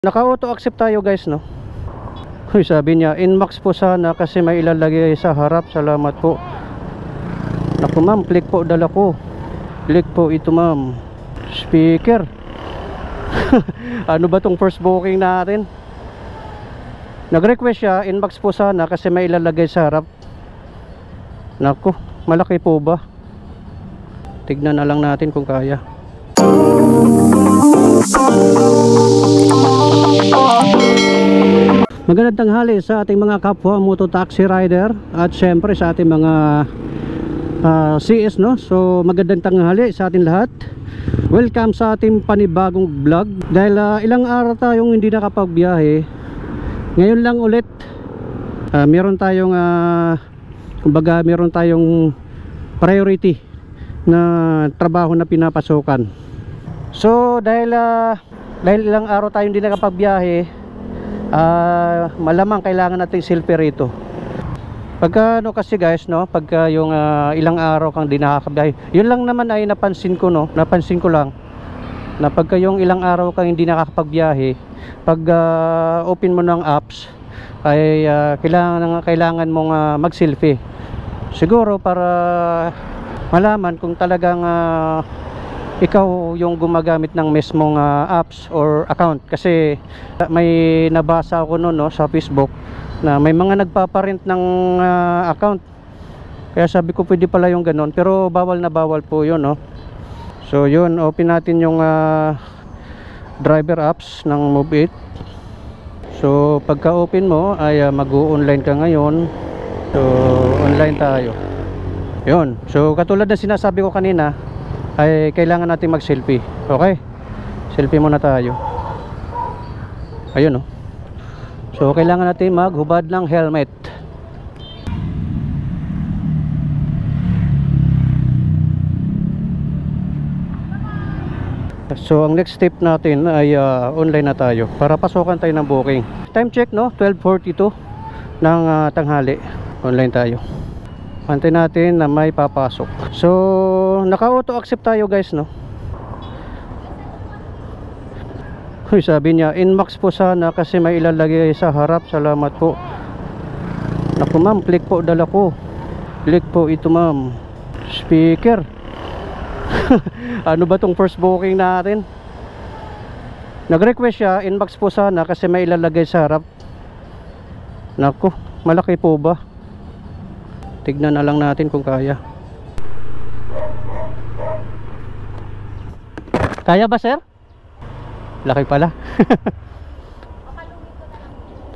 Naka-auto accept tayo guys, no? Uy, sabi niya, inbox po sana kasi may ilalagay sa harap. Salamat po. Naku ma'am, click po dala ko. Click po ito ma'am. Speaker. Ano ba tong first booking natin? Nag-request siya, inbox po sana kasi may ilalagay sa harap. Naku, malaki po ba? Tignan na lang natin kung kaya. Magandang tanghali sa ating mga kapwa moto taxi rider at syempre sa ating mga CS, no? So magandang tanghali sa ating lahat. Welcome sa ating panibagong vlog. Dahil ilang araw tayong hindi nakapagbiyahe, ngayon lang ulit meron tayong kumbaga meron tayong priority na trabaho na pinapasukan. So dahil ilang araw tayong hindi nakapagbiyahe, malamang kailangan natin selfie rito. Pagka ano kasi guys, no, pagka yung ilang araw kang di nakakabiyahe, yun lang naman ay napansin ko, no, napansin ko lang na pagka yung ilang araw kang hindi nakakapagbiyahe, pag open mo ng apps ay kailangan mong mag selfie, siguro para malaman kung talagang ikaw yung gumagamit ng mismong apps or account. Kasi may nabasa ako noon, no, sa Facebook na may mga nagpaparent ng account. Kaya sabi ko pwede pala yung ganon, pero bawal na bawal po yun, no? So yun, open natin yung driver apps ng Move It. So pagka open mo ay mag-online ka ngayon. So online tayo. Yun, so katulad na sinasabi ko kanina, ay kailangan natin mag selfie. Okay, selfie muna tayo. Ayun, no? So kailangan natin maghubad ng helmet. So ang next step natin ay online na tayo para pasukan tayo ng booking. Time check, no, 12:42 ng tanghali. Online tayo. Antay natin na may papasok. So naka-auto accept tayo guys, no? Uy, sabi niya, inbox po sana kasi may ilalagay sa harap. Salamat po. Naku ma'am, click po dala ko. Click po ito ma'am. Speaker. Ano ba tong first booking natin? Nag-request siya, inbox po sana kasi may ilalagay sa harap. Naku, malaki po ba? Tignan na lang natin kung kaya. Kaya ba, sir? Laki pala.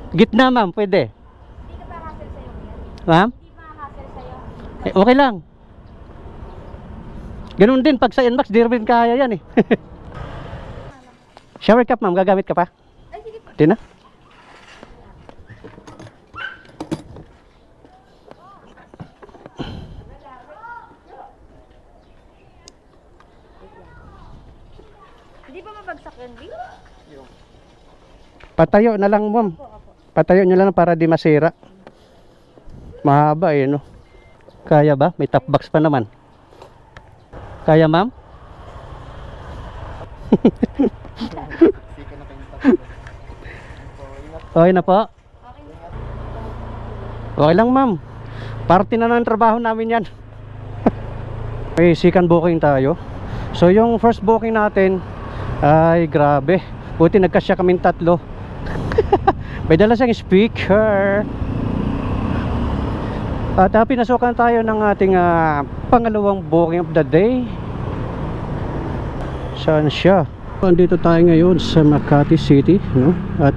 Gitna, ma'am, pwede. Hindi ka ba hassle sa'yo? Ma'am? Hindi ba hassle sa'yo? Okay lang. Ganun din, pag sa inbox, di rin kaya yan eh. Shower cap, ma'am, gagamit ka pa? Ay, sige po. Di na? Hindi ba mabagsak yun, B? Patayo na lang, ma'am. Patayo nyo lang para di masira. Mahaba eh, no? Kaya ba? May top box pa naman. Kaya, ma'am? Okay na po? Okay lang, ma'am. Parte na ng trabaho namin yan. May second booking tayo. So yung first booking natin ay grabe, buti nagkasya kaming tatlo. May dala siyang speaker. At pinasukan tayo ng ating pangalawang booking of the day. Saan siya? Andito tayo ngayon sa Makati City, no? At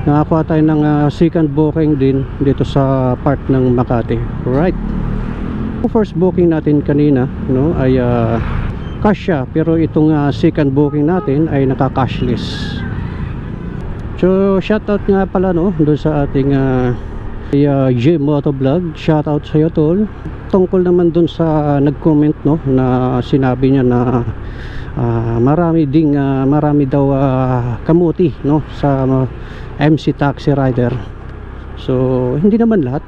nakakuha tayo ng second booking din dito sa part ng Makati. Right. First booking natin kanina, no, ay kasya, pero itong second booking natin ay naka-cashless. So shoutout nga pala, no, doon sa ating J Moto Vlog. Shoutout sa iyo, tol. Tungkol naman doon sa nag-comment, no, na sinabi niya na marami daw kamuti, no, sa MC taxi rider. So hindi naman lahat.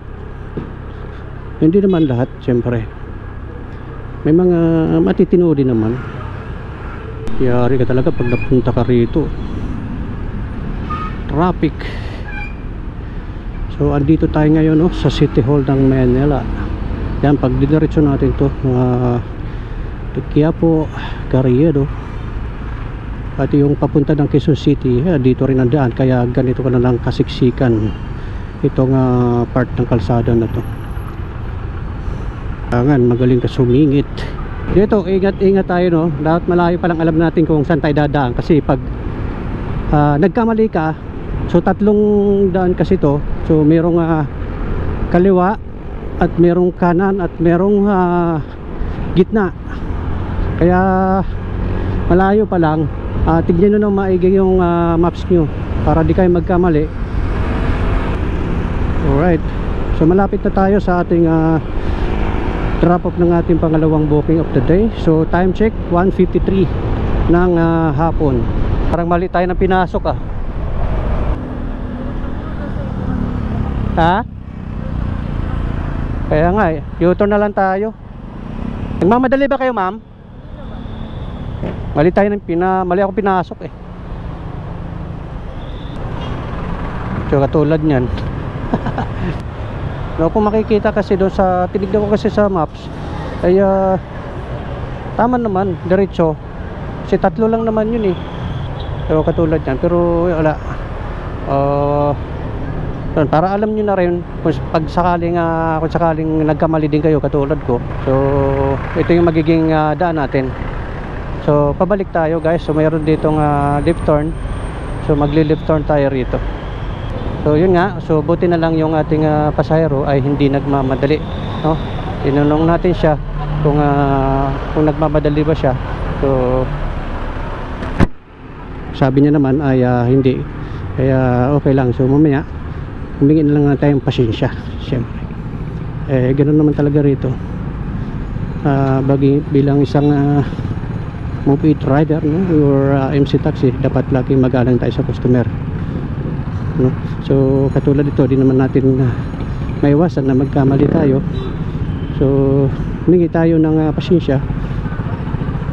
Hindi naman lahat, siyempre. May mga matitino din naman. Yari ka talaga pag napunta ka rito. traffic. So andito tayo ngayon, no, sa City Hall ng Manila. Yan, pag didiretso natin to Quiapo, Carriedo, at yung papunta ng Quezon City, dito rin ang daan, kaya ganito ka na lang kasiksikan itong part ng kalsada na to. Kailangan magaling ka sumingit dito. Ingat tayo, no, dapat malayo pa lang alam natin kung saan tayo dadaan, kasi pag nagkamali ka, so tatlong daan kasi to, so merong kaliwa at merong kanan at merong gitna, kaya malayo pa lang. Tignan nyo na maigi yung maps nyo para di kayo magkamali. Alright, so malapit na tayo sa ating drop off ng ating pangalawang booking of the day. So time check 1:53 ng hapon. Parang mali tayo ng pinasok ha? Kaya nga U-turn na lang tayo. Nagmamadali ba kayo, ma'am? Mali ako pinasok So katulad niyan. No, kung makikita kasi doon sa tinignan ko kasi sa maps ay tama naman, diretso. Kasi tatlo lang naman yun So katulad niyan, pero wala. Para alam niyo na rin kung sakaling nagkamali din kayo katulad ko. So ito yung magiging daan natin. So pabalik tayo, guys. So mayroon ditong left turn. So magli-left turn tayo rito. So yun nga, so buti na lang yung ating pasahero ay hindi nagmamadali, no? Tinanong natin siya kung nagmamadali ba siya. So sabi niya naman ay hindi. Kaya okay lang. So mamaya humingi na lang tayong pasensya, syempre. Ganoon naman talaga rito. Bilang isang moped rider, no, or MC taxi, dapat lagi magalang tayo sa customer, no? So katulad ito, di naman natin maiwasan na magkamali tayo. So humingi tayo ng pasensya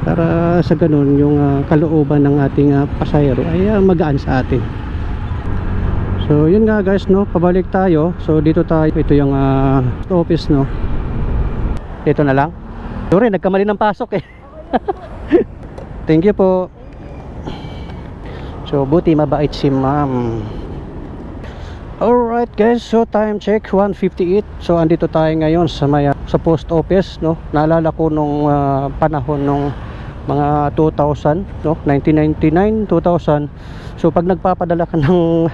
para sa ganun yung kalooban ng ating pasahero ay magaan sa atin. So yun nga, guys, no, pabalik tayo. So dito tayo, ito yung office, no. Ito na lang. Sorry, nagkamali ng pasok Thank you po. So buti mabait si ma'am. Alright, guys, so time check 1:58. So andito tayo ngayon sa post office, no. Naalala ko nung panahon nung mga 2000, no, 1999, 2000. So pag nagpapadala ka ng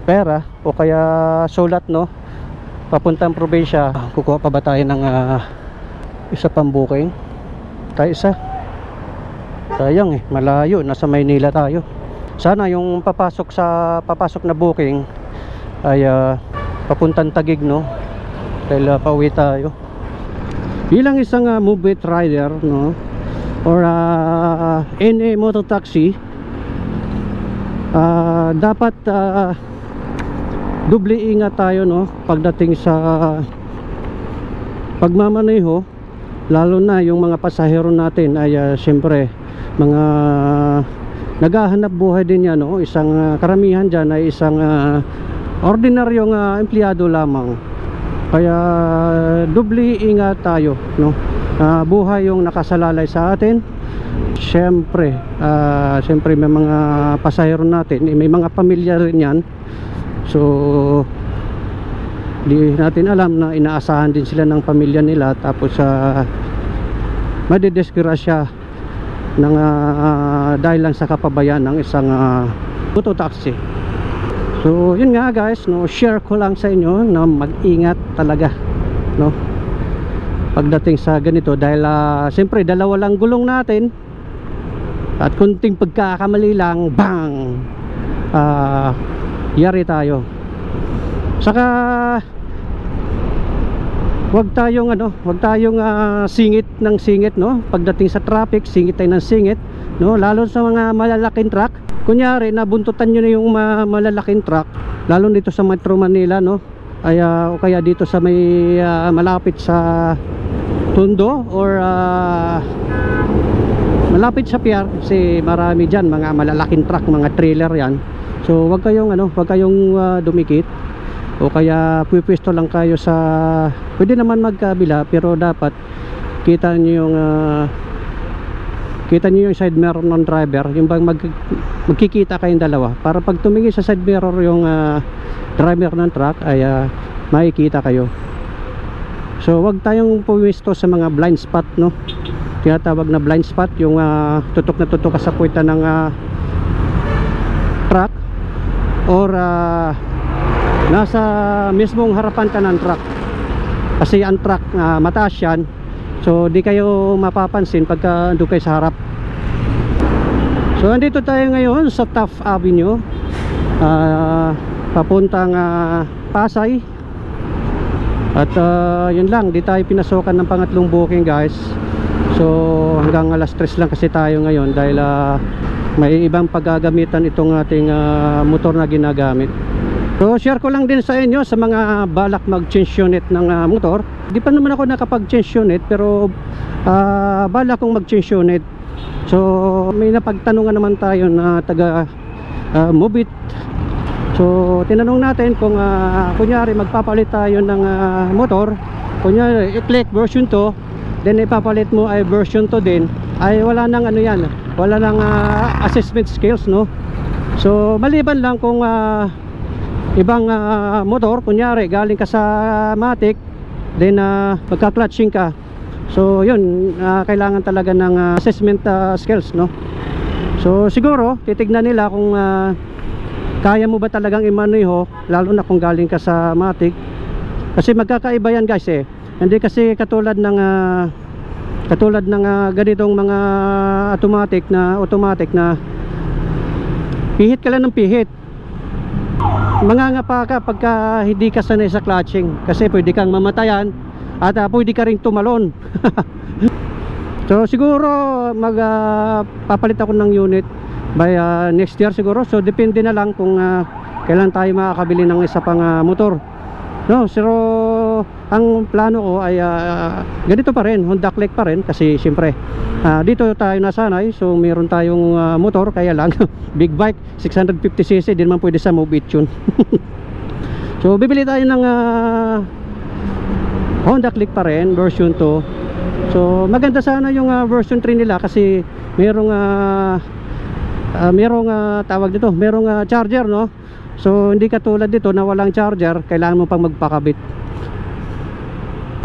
pera o kaya sulat, no, papuntang probinsya, kukuha pa ba tayo ng isa pang booking? Tayo isa. Sayang malayo, nasa Maynila tayo. Sana yung papasok na booking ay papuntang Taguig, no, dahil pauwi tayo. Bilang isang moped rider, no, or any motor taxi, dapat doble ingat tayo, no, pagdating sa pagmamaneho, lalo na yung mga pasahero natin ay syempre mga naghahanap buhay din yan, no? Isang karamihan dyan ay isang ordinaryong empleyado lamang. Kaya doble ingat tayo, no? Buhay yung nakasalalay sa atin. Syempre may mga pasahero natin, may mga pamilya rin yan. So di natin alam na inaasahan din sila ng pamilya nila, tapos madidisgrasya ng dahil lang sa kapabayaan ng isang auto taxi. So yun nga, guys, no, share ko lang sa inyo na mag-ingat talaga, no, pagdating sa ganito, dahil siyempre dalawa lang gulong natin at kunting pagkakamali lang, bang, yari tayo. Saka wag tayong singit ng singit, no, pagdating sa traffic. Singit tayo ng singit, no, lalo sa mga malalaking truck. Kunyari nabuntutan nyo na yung malalaking truck, lalo dito sa Metro Manila, no, ay o kaya dito sa may malapit sa Tondo or malapit sa pier, kasi marami dyan mga malalaking truck, mga trailer yan. So wag kayong dumikit, o kaya pupwesto lang kayo sa, pwede naman magkabila, pero dapat kita niyo yung side mirror ng driver, yung bang magkikita kayong dalawa, para pag tumingin sa side mirror yung driver ng truck ay makikita kayo. So wag tayong pumisto sa mga blind spot, no, tinatawag na blind spot, yung tutok na tutok ka sa puwita ng truck, or nasa mismong harapan ka ng truck, kasi ang truck mataas yan, so di kayo mapapansin pagka ando kayo sa harap. So andito tayo ngayon sa Taft Avenue, papuntang Pasay. At yun lang, di tayo pinasokan ng pangatlong booking guys. So hanggang alas 3 lang kasi tayo ngayon, dahil may ibang paggagamitan itong ating motor na ginagamit. So share ko lang din sa inyo sa mga balak mag-change unit ng motor. Di pa naman ako nakapag-change unit, pero balak kong mag-change unit. So may napagtanungan naman tayo na taga Move It. So tinanong natin kung kunyari magpapalit tayo ng motor, kunyari i-click version 2, then ipapalit mo ay version 2 din, ay wala nang wala nang assessment skills, no. So maliban lang kung ibang motor, kunyari galing ka sa Matic, then magka-clutching ka, so yun, kailangan talaga ng assessment skills, no. So siguro titignan nila kung kaya mo ba talagang i-maneho, lalo na kung galing ka sa Matic, kasi magkakaiba yan guys hindi kasi katulad ng ganitong mga automatic na pihit ka lang ng pihit, mangangapa ka pagka hindi ka sanay sa clutching, kasi pwede kang mamatayan at pwede ka rin tumalon. So siguro papalit ako ng unit by next year siguro. So depende na lang kung kailan tayo makakabili ng isa pang motor, no. Pero ang plano ko ay ganito pa rin, Honda Click pa rin, kasi siyempre dito tayo nasanay. So meron tayong motor, kaya lang big bike 650cc, din man pwede sa Move It yun. So bibili tayo ng Honda Click pa rin, version 2. So maganda sana yung version 3 nila, kasi merong tawag dito, merong charger, no. So hindi katulad dito na walang charger, kailangan mo pang magpakabit.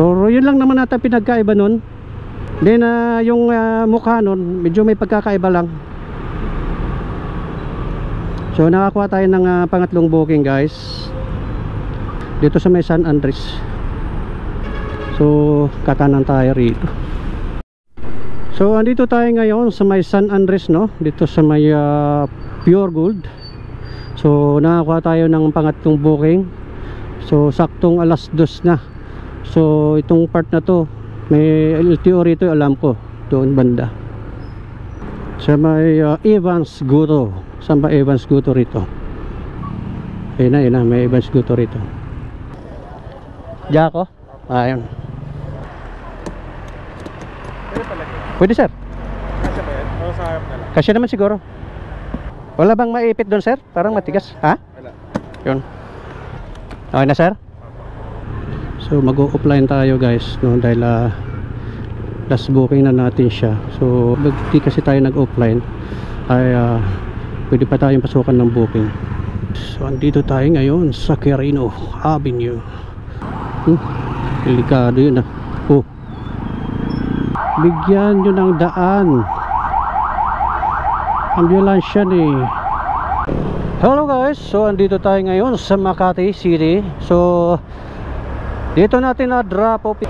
Pero yun lang naman nata pinagkaiba nun. Then yung mukha nun medyo may pagkakaiba lang. So nakakuha tayo ng pangatlong booking guys, dito sa may San Andres. So kakanan tayo rito. So andito tayo ngayon sa may San Andres, no, dito sa may Pure Gold. So nakakuha tayo ng pangatlong booking. So saktong alas 2 na. So itong part na to, may LTO rito, alam ko, doon banda sa may Evans Guto. Saan ba Evans Guto rito? Ayun na, may Evans Guto rito. Diyan ako? Ayun. Pwede sir. Kasya ba yan? O sa harap na lang? Kasya naman siguro. Wala bang maipit doon sir? Parang matigas. Ha? Wala. Yun. Okay na sir? So mag-offline tayo guys, no, dahil last booking na natin siya. So di kasi tayo nag-offline, ay pwede pa tayong pasukan ng booking. So andito tayo ngayon sa Quirino Avenue. Delikado yun bigyan nyo ng daan, ambulansya Hello guys, so andito tayo ngayon sa Makati City. So dito natin na drop off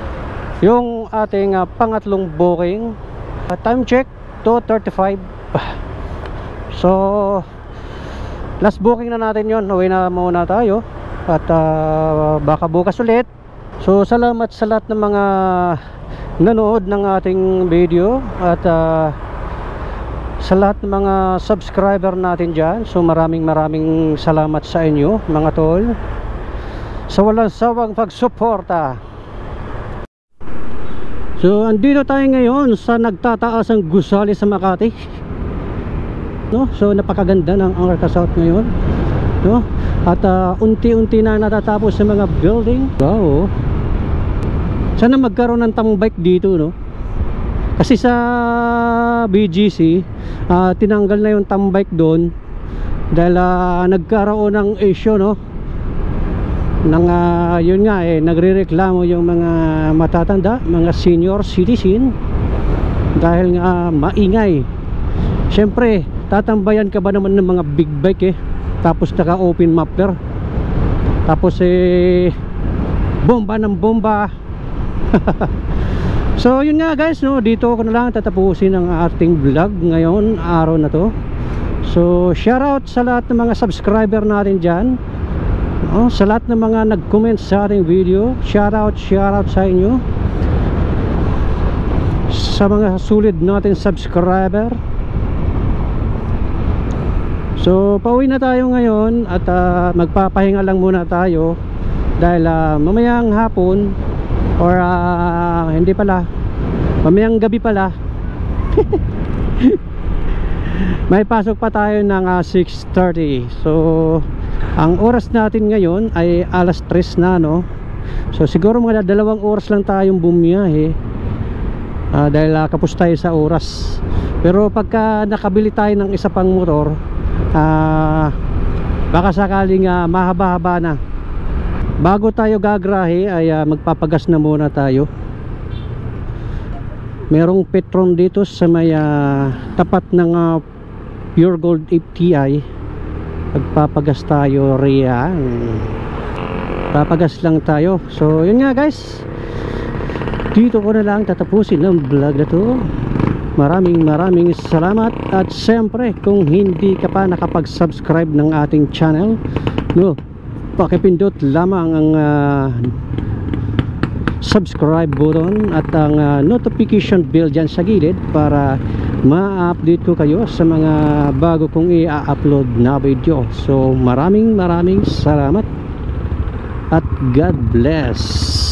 yung ating pangatlong booking. Time check 2:35. So last booking na natin yon, uwi na muna tayo at baka bukas ulit. So salamat sa lahat ng mga nanood ng ating video at sa lahat ng mga subscriber natin dyan. So maraming salamat sa inyo mga tol, sa walang sawang pagsuporta. So andito tayo ngayon sa nagtataas ang gusali sa Makati. no? So napakaganda ng Angkor South ngayon, no? At unti-unti na natatapos sa mga building. Wow. Sana magkaroon ng tambike dito, no? Kasi sa BGC tinanggal na yung tambike doon dahil nagkaroon ng issue, no? Yun nga nagrereklamo yung mga matatanda, mga senior citizen, dahil nga maingay. Siyempre, tatambayan ka ba naman ng mga big bike tapos naka open muffler, tapos bomba ng bomba. So yun nga guys, no, dito ko na lang tatapusin ang ating vlog ngayon, araw na to. So shoutout sa lahat ng mga subscriber natin dyan, sa lahat ng mga nag-comment sa ating video. Shoutout sa inyo, sa mga sulit natin subscriber. So pauwi na tayo ngayon at magpapahinga lang muna tayo dahil mamayang hapon, or hindi pala, mamayang gabi pala may pasok pa tayo ng 6:30. So ang oras natin ngayon ay alas 3 na, no? So siguro mga 2 oras lang tayong bumiyahe dahil kapos tayo sa oras. Pero pagka nakabili tayo ng isa pang motor, baka sakaling mahaba-haba na. Bago tayo gagrahe ay magpapagas na muna tayo. Merong Petron dito sa may tapat ng Pure Gold FTI. Magpapagas tayo riyan. Papagas lang tayo. So yun nga guys, dito ko na lang tatapusin ang vlog na to. Maraming salamat. At siyempre, kung hindi ka pa nakapag-subscribe ng ating channel, no, pakipindot lamang ang subscribe button at ang notification bell dyan sa gilid para ma-update ko kayo sa mga bago kong i-upload na video. So maraming salamat at God bless.